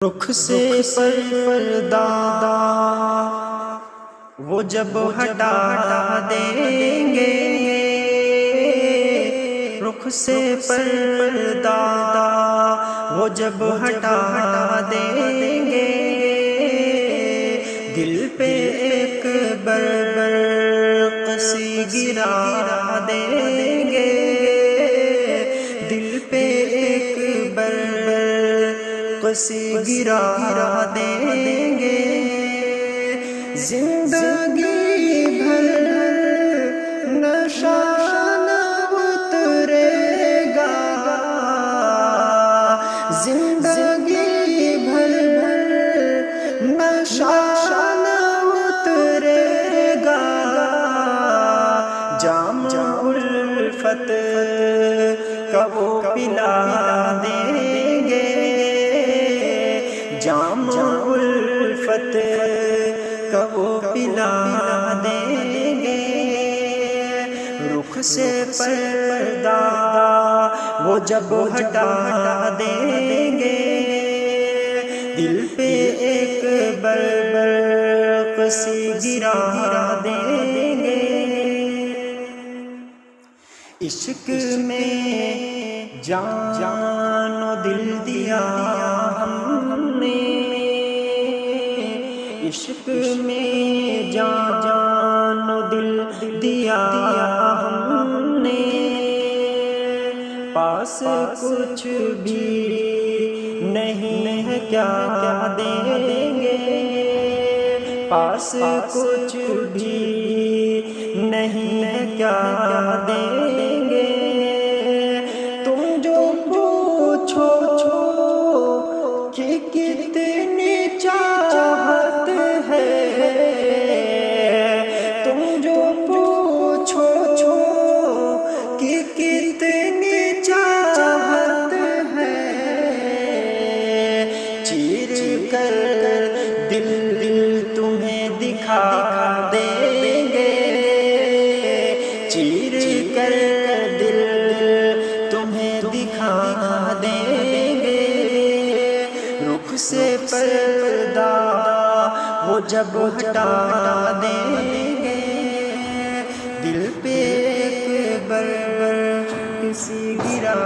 رخ سے پردہ وہ جب ہٹا دیں گے، رخ سے پردہ وہ جب ہٹا دیں گے، دل پہ ایک برق سی گرا دیں گے، دل پہ ایک برق سی گرا دیں گے، زندگی بھر نشہ نہ اترے گا، زندگی بھر نشہ نہ اترے گا، جام الفت کا وہ پلا دیں گے، جام الفت کا وہ پلا دیں گے، رخ سے پردہ وہ جب ہٹا دیں گے، دل پہ ایک برق سی گرا دیں گے، عشق میں جان و دل دیا ہم نے، عشق میں جان و دل دیا ہم نے، پاس کچھ بھی نہیں ہے کیا دیں گے، پاس کچھ بھی نہیں ہے کیا دیں گے، تم جو پوچھو کہ کتنی چاہت ہے، تم جو پوچھو کہ کتنی چاہت ہے، چیر کر دل تمہیں دکھا دیں گے، چیر کر دل تمہیں دکھا دیں گے، رخ سے پردہ وہ جب ہٹا دیں گے، دل پہ ایک برق سی گرا